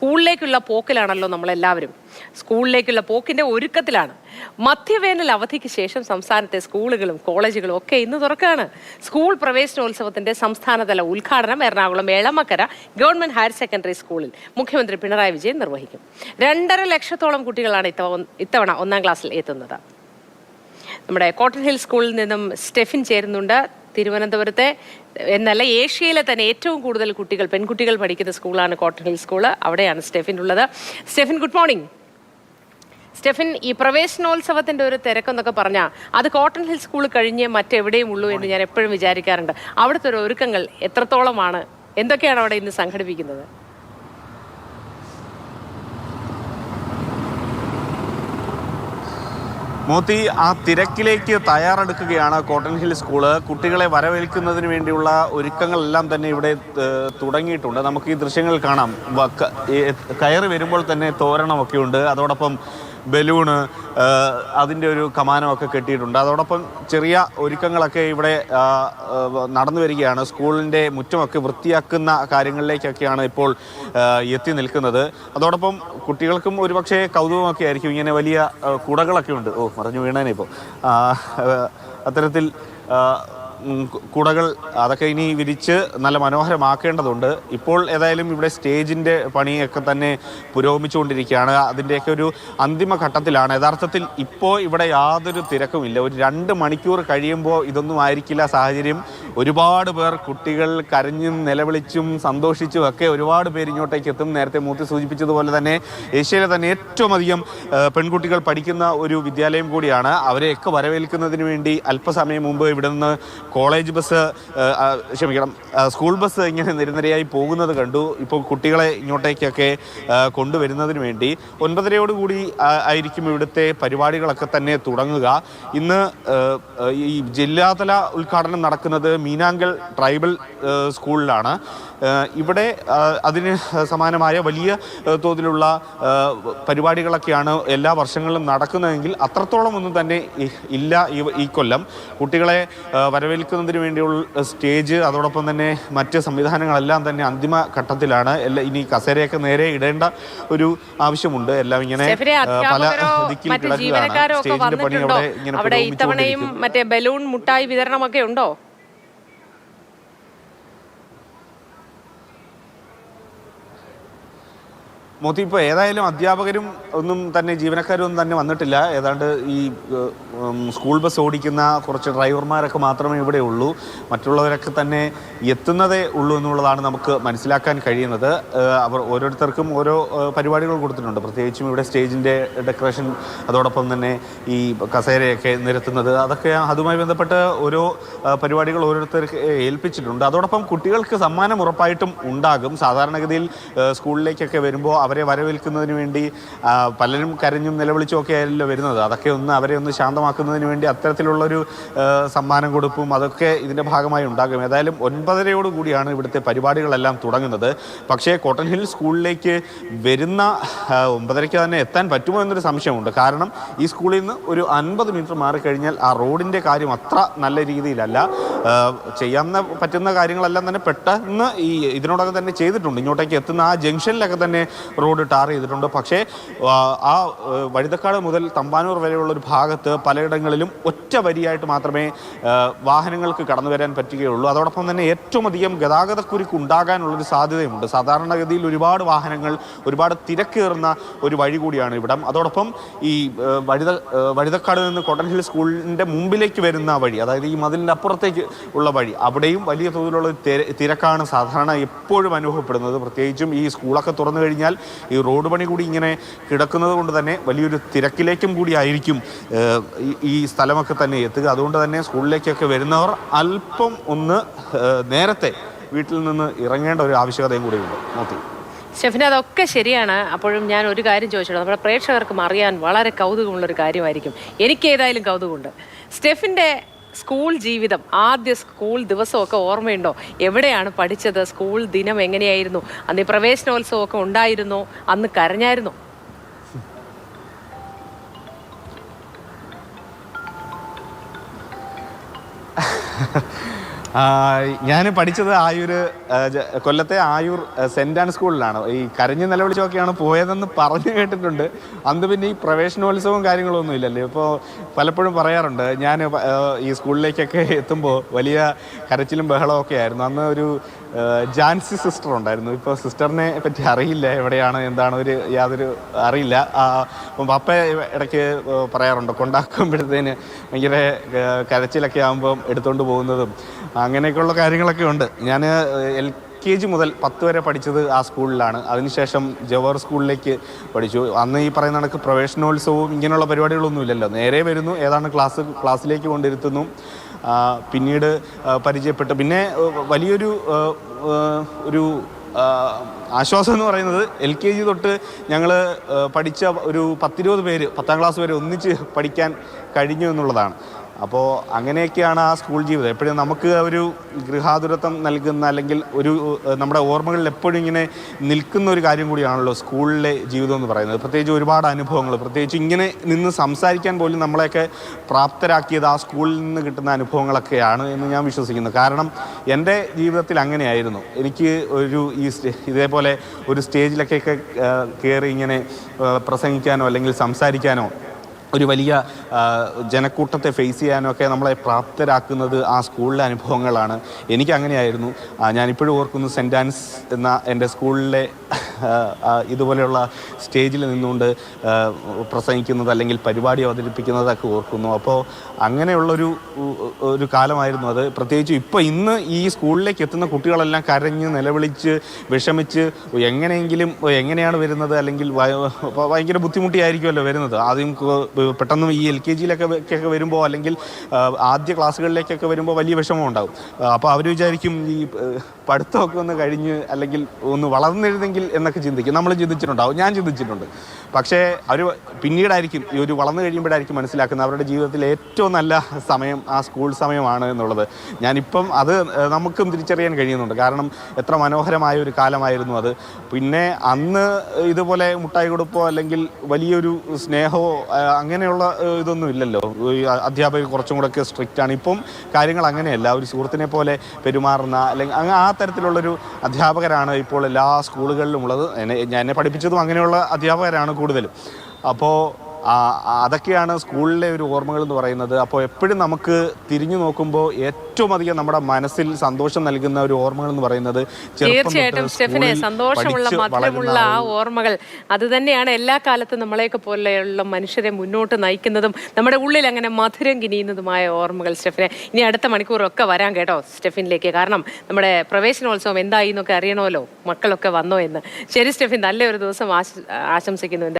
സ്കൂളിലേക്കുള്ള പോക്കിലാണല്ലോ നമ്മളെല്ലാവരും. സ്കൂളിലേക്കുള്ള പോക്കിന്റെ ഒരുക്കത്തിലാണ്. മധ്യവേനൽ അവധിക്ക് ശേഷം സംസ്ഥാനത്തെ സ്കൂളുകളും കോളേജുകളും ഒക്കെ ഇന്ന് തുറക്കാണ്. സ്കൂൾ പ്രവേശനോത്സവത്തിന്റെ സംസ്ഥാനതല ഉദ്ഘാടനം Ernakulam Elamakkara government higher secondary സ്കൂളിൽ മുഖ്യമന്ത്രി പിണറായി വിജയൻ നിർവഹിക്കും. 2.5 ലക്ഷത്തോളം കുട്ടികളാണ് ഇത്തവണ 1ാം ക്ലാസ്സിൽ എത്തുന്നത്. നമ്മുടെ കോട്ടൺ ഹിൽ സ്കൂളിൽ നിന്നും സ്റ്റെഫിൻ ചേരുന്നുണ്ട്. തിരുവനന്തപുരത്തെ എന്നല്ല ഏഷ്യയിലെ തന്നെ ഏറ്റവും കൂടുതൽ പെൺകുട്ടികൾ പഠിക്കുന്ന സ്കൂളാണ് കോട്ടൺ ഹിൽ സ്കൂൾ. അവിടെയാണ് സ്റ്റെഫിൻ ഉള്ളത്. Stephin, good morning. സ്റ്റെഫിൻ, ഈ പ്രവേശനോത്സവത്തിന്റെ ഒരു തിരക്കെന്നൊക്കെ പറഞ്ഞാൽ അത് കോട്ടൺ ഹിൽ സ്കൂൾ കഴിഞ്ഞ് മറ്റെവിടെയും ഉള്ളൂ എന്ന് ഞാൻ എപ്പോഴും വിചാരിക്കാറുണ്ട്. അവിടുത്തെ ഒരു ഒരുക്കങ്ങൾ എത്രത്തോളമാണ്? എന്തൊക്കെയാണ് അവിടെ ഇന്ന് സംഘടിപ്പിക്കുന്നത്? മോത്തി, ആ തിരക്കിലേക്ക് തയ്യാറെടുക്കുകയാണ് കോട്ടൺ ഹിൽ സ്കൂള്. കുട്ടികളെ വരവേൽക്കുന്നതിന് വേണ്ടിയുള്ള ഒരുക്കങ്ങളെല്ലാം തന്നെ ഇവിടെ തുടങ്ങിയിട്ടുണ്ട്. നമുക്ക് ഈ ദൃശ്യങ്ങൾ കാണാം. കയറി വരുമ്പോൾ തന്നെ തോരണമൊക്കെ ഉണ്ട്. അതോടൊപ്പം ബലൂണ്, അതിൻ്റെ ഒരു കമാനമൊക്കെ കെട്ടിയിട്ടുണ്ട്. അതോടൊപ്പം ചെറിയ ഒരുക്കങ്ങളൊക്കെ ഇവിടെ നടന്നു വരികയാണ്. സ്കൂളിൻ്റെ മുറ്റമൊക്കെ വൃത്തിയാക്കുന്ന കാര്യങ്ങളിലേക്കൊക്കെയാണ് ഇപ്പോൾ എത്തി നിൽക്കുന്നത്. അതോടൊപ്പം കുട്ടികൾക്കും ഒരുപക്ഷെ കൗതുകമൊക്കെ ആയിരിക്കും. ഇങ്ങനെ വലിയ കുടകളൊക്കെ ഉണ്ട്. മറിഞ്ഞു വീണേനെ ഇപ്പോൾ അത്തരത്തിൽ കുടകൾ അതൊക്കെ ഇനി വിരിച്ച് നല്ല മനോഹരമാക്കേണ്ടതുണ്ട്. ഇപ്പോൾ ഏതായാലും ഇവിടെ സ്റ്റേജിൻ്റെ പണിയൊക്കെ തന്നെ പുരോഗമിച്ചുകൊണ്ടിരിക്കുകയാണ്. അതിൻ്റെയൊക്കെ ഒരു അന്തിമ ഘട്ടത്തിലാണ്. യഥാർത്ഥത്തിൽ ഇപ്പോൾ ഇവിടെ യാതൊരു തിരക്കുമില്ല. ഒരു 2 മണിക്കൂർ കഴിയുമ്പോൾ ഇതൊന്നും ആയിരിക്കില്ല സാഹചര്യം. ഒരുപാട് പേർ, കുട്ടികൾ കരഞ്ഞും നിലവിളിച്ചും സന്തോഷിച്ചും ഒക്കെ ഒരുപാട് പേര് ഇങ്ങോട്ടേക്ക് എത്തും. നേരത്തെ മൂത്തി സൂചിപ്പിച്ചതുപോലെ തന്നെ ഏഷ്യയിലെ തന്നെ ഏറ്റവും അധികം പെൺകുട്ടികൾ പഠിക്കുന്ന ഒരു വിദ്യാലയം കൂടിയാണ്. അവരെയൊക്കെ വരവേൽക്കുന്നതിന് വേണ്ടി അല്പസമയം മുമ്പ് ഇവിടെ നിന്ന് സ്കൂൾ ബസ് ഇങ്ങനെ നിരനിരയായി പോകുന്നത് കണ്ടു. ഇപ്പോൾ കുട്ടികളെ ഇങ്ങോട്ടേക്കൊക്കെ കൊണ്ടുവരുന്നതിന് വേണ്ടി 9:30 ആയിരിക്കും ഇവിടുത്തെ പരിപാടികളൊക്കെ തന്നെ തുടങ്ങുക. ഇന്ന് ഈ ജില്ലാതല ഉദ്ഘാടനം നടക്കുന്നത് മീനാങ്കൽ ട്രൈബൽ സ്കൂളിലാണ്. ഇവിടെ അതിന് സമാനമായ വലിയ തോതിലുള്ള പരിപാടികളൊക്കെയാണ് എല്ലാ വർഷങ്ങളിലും നടക്കുന്നതെങ്കിൽ അത്രത്തോളം ഒന്നും തന്നെ ഇല്ല ഈ കൊല്ലം. കുട്ടികളെ വരവേൽക്കുന്നതിന് വേണ്ടിയുള്ള സ്റ്റേജ്, അതോടൊപ്പം തന്നെ മറ്റ് സംവിധാനങ്ങളെല്ലാം തന്നെ അന്തിമ ഘട്ടത്തിലാണ്. ഇനി കസേരയൊക്കെ നേരെ ഇടേണ്ട ഒരു ആവശ്യമുണ്ട്. എല്ലാം ഇങ്ങനെ പല ദിക്കിൽ കിടക്കുകയാണ്. സ്റ്റേജിന്റെ പണി അവിടെ ഇത്തവണയും മറ്റേ ബലൂൺ മുട്ടായി വിതരണമൊക്കെ ഉണ്ടോ? മോത്തി, ഇപ്പോൾ ഏതായാലും അധ്യാപകരും ഒന്നും തന്നെ ജീവനക്കാരും ഒന്നും തന്നെ വന്നിട്ടില്ല. ഏതാണ്ട് ഈ സ്കൂൾ ബസ് ഓടിക്കുന്ന കുറച്ച് ഡ്രൈവർമാരൊക്കെ മാത്രമേ ഇവിടെ ഉള്ളൂ. മറ്റുള്ളവരൊക്കെ തന്നെ എത്തുന്നതേ ഉള്ളൂ എന്നുള്ളതാണ് നമുക്ക് മനസ്സിലാക്കാൻ കഴിയുന്നത്. അവർ ഓരോരുത്തർക്കും ഓരോ പരിപാടികൾ കൊടുത്തിട്ടുണ്ട്. പ്രത്യേകിച്ചും ഇവിടെ സ്റ്റേജിൻ്റെ ഡെക്കറേഷൻ, അതോടൊപ്പം തന്നെ ഈ കസേരയൊക്കെ നിരത്തുന്നത്, അതൊക്കെ അതുമായി ബന്ധപ്പെട്ട് ഓരോ പരിപാടികൾ ഓരോരുത്തർക്ക് ഏൽപ്പിച്ചിട്ടുണ്ട്. അതോടൊപ്പം കുട്ടികൾക്ക് സമ്മാനം ഉറപ്പായിട്ടും ഉണ്ടാകും. സാധാരണഗതിയിൽ സ്കൂളിലേക്കൊക്കെ വരുമ്പോൾ അവരെ വരവേൽക്കുന്നതിന് വേണ്ടി പലരും കരഞ്ഞും നിലവിളിച്ചും ഒക്കെ ആയല്ലോ വരുന്നത്. അതൊക്കെ അവരെ ഒന്ന് ശാന്തമാക്കുന്നതിന് വേണ്ടി അത്തരത്തിലുള്ളൊരു സമ്മാനം കൊടുപ്പും അതൊക്കെ ഇതിൻ്റെ ഭാഗമായി ഉണ്ടാകും. ഏതായാലും 9:30 ഇവിടുത്തെ പരിപാടികളെല്ലാം തുടങ്ങുന്നത്. പക്ഷേ കോട്ടൺ ഹിൽ സ്കൂളിലേക്ക് വരുന്ന 9:30 തന്നെ എത്താൻ പറ്റുമോ എന്നൊരു സംശയമുണ്ട്. കാരണം ഈ സ്കൂളിൽ നിന്ന് ഒരു 50 മീറ്റർ മാറിക്കഴിഞ്ഞാൽ ആ റോഡിൻ്റെ കാര്യം അത്ര നല്ല രീതിയിലല്ല. പറ്റുന്ന കാര്യങ്ങളെല്ലാം തന്നെ പെട്ടെന്ന് ഇതിനോടകം തന്നെ ചെയ്തിട്ടുണ്ട്. ഇങ്ങോട്ടേക്ക് എത്തുന്ന ആ ജംഗ്ഷനിലൊക്കെ തന്നെ റോഡ് ടാർ ചെയ്തിട്ടുണ്ട്. പക്ഷേ ആ വഴുതക്കാട് മുതൽ തമ്പാനൂർ വരെയുള്ള ഒരു ഭാഗത്ത് പലയിടങ്ങളിലും ഒറ്റ വരിയായിട്ട് മാത്രമേ വാഹനങ്ങൾക്ക് കടന്നു വരാൻ പറ്റുകയുള്ളൂ. അതോടൊപ്പം തന്നെ ഏറ്റവും അധികം ഗതാഗതക്കുരുക്ക് ഉണ്ടാകാനുള്ളൊരു സാധ്യതയുണ്ട്. സാധാരണഗതിയിൽ ഒരുപാട് വാഹനങ്ങൾ, ഒരുപാട് തിരക്കേറുന്ന ഒരു വഴി കൂടിയാണ് ഇവിടം. അതോടൊപ്പം ഈ വഴുതക്കാട് നിന്ന് കോട്ടൺ ഹിൽ സ്കൂളിൻ്റെ മുമ്പിലേക്ക് വരുന്ന വഴി, അതായത് ഈ മതിലിൻ്റെ അപ്പുറത്തേക്ക് ഉള്ള വഴി, അവിടെയും വലിയ തോതിലുള്ള തിരക്കാണ് സാധാരണ എപ്പോഴും അനുഭവപ്പെടുന്നത്. പ്രത്യേകിച്ചും ഈ സ്കൂളൊക്കെ തുറന്നു കഴിഞ്ഞാൽ ഈ റോഡ് പണി കൂടി ഇങ്ങനെ കിടക്കുന്നത് കൊണ്ട് തന്നെ വലിയൊരു തിരക്കിലേക്കും കൂടി ആയിരിക്കും ഈ സ്ഥലമൊക്കെ തന്നെ എത്തുക. അതുകൊണ്ട് തന്നെ സ്കൂളിലേക്കൊക്കെ വരുന്നവർ അല്പം ഒന്ന് നേരത്തെ വീട്ടിൽ നിന്ന് ഇറങ്ങേണ്ട ഒരു ആവശ്യകതയും കൂടിയുണ്ട്. മോത്തി, സ്റ്റെഫിന്, അതൊക്കെ ശരിയാണ്. അപ്പോഴും ഞാൻ ഒരു കാര്യം ചോദിച്ചോളൂ. നമ്മുടെ പ്രേക്ഷകർക്കും അറിയാൻ വളരെ കൗതുകമുള്ളൊരു കാര്യമായിരിക്കും. എനിക്ക് ഏതായാലും കൗതുകമുണ്ട്. സ്റ്റെഫിൻ്റെ സ്കൂൾ ജീവിതം, ആദ്യ സ്കൂൾ ദിവസമൊക്കെ ഓർമ്മയുണ്ടോ? എവിടെയാണ് പഠിച്ചത്? സ്കൂൾ ദിനം എങ്ങനെയായിരുന്നു? അന്ന് പ്രവേശനോത്സവമൊക്കെ ഉണ്ടായിരുന്നോ? അന്ന് കരഞ്ഞായിരുന്നോ? ഞാൻ പഠിച്ചത് ആയൂർ, കൊല്ലത്തെ ആയൂർ സെൻറ് ആൻഡ് സ്കൂളിലാണ്. ഈ കരഞ്ഞ് നിലവിളിച്ചൊക്കെയാണ് പോയതെന്ന് പറഞ്ഞു കേട്ടിട്ടുണ്ട്. അന്ന് പിന്നെ ഈ പ്രവേശനോത്സവവും കാര്യങ്ങളൊന്നും ഇല്ലല്ലോ. ഇപ്പോൾ പലപ്പോഴും പറയാറുണ്ട്, ഞാൻ ഈ സ്കൂളിലേക്കൊക്കെ എത്തുമ്പോൾ വലിയ കരച്ചിലും ബഹളമൊക്കെ ആയിരുന്നു. അന്ന് ഒരു ജാൻസി സിസ്റ്റർ ഉണ്ടായിരുന്നു. ഇപ്പോൾ സിസ്റ്ററിനെ പറ്റി അറിയില്ല, എവിടെയാണ് എന്താണ് യാതൊരു അറിയില്ല. അപ്പം പപ്പ ഇടയ്ക്ക് പറയാറുണ്ട്, കൊണ്ടാക്കുമ്പോഴത്തേന് ഭയങ്കര കരച്ചിലൊക്കെ ആകുമ്പം എടുത്തുകൊണ്ട് പോകുന്നതും അങ്ങനെയൊക്കെയുള്ള കാര്യങ്ങളൊക്കെ ഉണ്ട്. ഞാൻ LKG മുതൽ 10 വരെ പഠിച്ചത് ആ സ്കൂളിലാണ്. അതിനുശേഷം ജവഹർ സ്കൂളിലേക്ക് പഠിച്ചു. അന്ന് ഈ പറയുന്ന കണക്ക് പ്രവേശനോത്സവവും ഇങ്ങനെയുള്ള പരിപാടികളൊന്നും ഇല്ലല്ലോ. നേരെ വരുന്നു, ഏതാണ് ക്ലാസ്സിലേക്ക് കൊണ്ടിരുത്തുന്നു, പിന്നീട് പരിചയപ്പെട്ട് പിന്നെ വലിയൊരു ഒരു ആശ്വാസം എന്ന് പറയുന്നത് LKG തൊട്ട് ഞങ്ങൾ പഠിച്ച ഒരു 10-20 പേര് 10ാം ക്ലാസ് വരെ ഒന്നിച്ച് പഠിക്കാൻ കഴിഞ്ഞു എന്നുള്ളതാണ്. അപ്പോൾ അങ്ങനെയൊക്കെയാണ് ആ സ്കൂൾ ജീവിതം. എപ്പോഴും നമുക്ക് ഒരു ഗൃഹാതുരത്വം നൽകുന്ന, അല്ലെങ്കിൽ ഒരു നമ്മുടെ ഓർമ്മകളിൽ എപ്പോഴും ഇങ്ങനെ നിൽക്കുന്ന ഒരു കാര്യം കൂടിയാണല്ലോ സ്കൂളിലെ ജീവിതം എന്ന് പറയുന്നത്. പ്രത്യേകിച്ച് ഒരുപാട് അനുഭവങ്ങൾ, പ്രത്യേകിച്ച് ഇങ്ങനെ നിന്ന് സംസാരിക്കാൻ പോലും നമ്മളെയൊക്കെ പ്രാപ്തരാക്കിയത് ആ സ്കൂളിൽ നിന്ന് കിട്ടുന്ന അനുഭവങ്ങളൊക്കെയാണ് എന്ന് ഞാൻ വിശ്വസിക്കുന്നു. കാരണം എൻ്റെ ജീവിതത്തിൽ അങ്ങനെയായിരുന്നു. എനിക്ക് ഇതേപോലെ ഒരു സ്റ്റേജിലൊക്കെ കയറി ഇങ്ങനെ പ്രസംഗിക്കാനോ അല്ലെങ്കിൽ സംസാരിക്കാനോ ഒരു വലിയ ജനക്കൂട്ടത്തെ ഫേസ് ചെയ്യാനൊക്കെ നമ്മളെ പ്രാപ്തരാക്കുന്നത് ആ സ്കൂളിലെ അനുഭവങ്ങളാണ്. എനിക്കങ്ങനെയായിരുന്നു. ഞാനിപ്പോഴും ഓർക്കുന്നു, സെൻറ് ആൻസ് എന്ന എൻ്റെ സ്കൂളിലെ ഇതുപോലെയുള്ള സ്റ്റേജിൽ നിന്നുകൊണ്ട് പ്രസംഗിക്കുന്നത് അല്ലെങ്കിൽ പരിപാടി അവതരിപ്പിക്കുന്നതൊക്കെ ഓർക്കുന്നു. അപ്പോൾ അങ്ങനെയുള്ളൊരു കാലമായിരുന്നു അത്. പ്രത്യേകിച്ച് ഇന്ന് ഈ സ്കൂളിലേക്ക് എത്തുന്ന കുട്ടികളെല്ലാം കരഞ്ഞ് നിലവിളിച്ച് വിഷമിച്ച് എങ്ങനെയാണ് വരുന്നത്, അല്ലെങ്കിൽ ഭയങ്കര ബുദ്ധിമുട്ടിയായിരിക്കുമല്ലോ വരുന്നത്. ആദ്യം പെട്ടെന്ന് ഈ LKG വരുമ്പോൾ, അല്ലെങ്കിൽ ആദ്യ ക്ലാസ്സുകളിലേക്കൊക്കെ വരുമ്പോൾ വലിയ വിഷമം ഉണ്ടാകും. അപ്പോൾ അവർ വിചാരിക്കും ഈ പഠിത്തമൊക്കെ ഒന്ന് കഴിഞ്ഞ് അല്ലെങ്കിൽ ഒന്ന് വളർന്നിരുന്നെങ്കിൽ എന്നൊക്കെ ചിന്തിക്കും. നമ്മൾ ചിന്തിച്ചിട്ടുണ്ടാവും, ഞാൻ ചിന്തിച്ചിട്ടുണ്ട്. പക്ഷേ അവർ പിന്നീടായിരിക്കും, ഈ ഒരു വളർന്നു കഴിയുമ്പോഴായിരിക്കും മനസ്സിലാക്കുന്നത് അവരുടെ ജീവിതത്തിൽ ഏറ്റവും നല്ല സമയം ആ സ്കൂൾ സമയമാണ് എന്നുള്ളത്. ഞാനിപ്പം അത് നമുക്കും തിരിച്ചറിയാൻ കഴിയുന്നുണ്ട്. കാരണം എത്ര മനോഹരമായ ഒരു കാലമായിരുന്നു അത്. പിന്നെ അന്ന് ഇതുപോലെ മുട്ടായി കൊടുപ്പോ അല്ലെങ്കിൽ വലിയൊരു സ്നേഹമോ അങ്ങനെയുള്ള ഇതൊന്നും ഇല്ലല്ലോ. അധ്യാപകർ കുറച്ചും കൂടെ ഒക്കെ സ്ട്രിക്റ്റ് ആണ്. ഇപ്പം കാര്യങ്ങൾ അങ്ങനെയല്ല. ഒരു സുഹൃത്തിനെ പോലെ പെരുമാറുന്ന, അല്ലെങ്കിൽ ആ തരത്തിലുള്ളൊരു അധ്യാപകരാണ് ഇപ്പോൾ എല്ലാ സ്കൂളുകളിലും ഉള്ളത്. എന്നെ പഠിപ്പിച്ചതും അങ്ങനെയുള്ള അധ്യാപകരാണ് കൂടുതലും. അപ്പോൾ അതൊക്കെയാണ് സ്കൂളിലെ ഒരു ഓർമ്മകൾ എന്ന് പറയുന്നത്. അപ്പോൾ എപ്പോഴും നമുക്ക് തിരിഞ്ഞു നോക്കുമ്പോൾ ഏറ്റവും അധികം നമ്മുടെ മനസ്സിൽ സന്തോഷം നൽകുന്ന ഒരു ഓർമ്മകൾ എന്ന് പറയുന്നത് തീർച്ചയായിട്ടും സ്റ്റെഫിനെ സന്തോഷമുള്ള മധുരമുള്ള ആ ഓർമ്മകൾ അത് തന്നെയാണ് എല്ലാ കാലത്തും നമ്മളെയൊക്കെ പോലെയുള്ള മനുഷ്യരെ മുന്നോട്ട് നയിക്കുന്നതും നമ്മുടെ ഉള്ളിൽ അങ്ങനെ മധുരം കിനിയുന്നതുമായ ഓർമ്മകൾ. സ്റ്റെഫിനെ ഇനി അടുത്ത മണിക്കൂറൊക്കെ വരാൻ കേട്ടോ സ്റ്റെഫിനിലേക്ക്. കാരണം നമ്മുടെ പ്രവേശനോത്സവം എന്തായി എന്നൊക്കെ അറിയണമല്ലോ, മക്കളൊക്കെ വന്നോ എന്ന്. ശരി സ്റ്റെഫിൻ, നല്ലൊരു ദിവസം ആശംസിക്കുന്നു.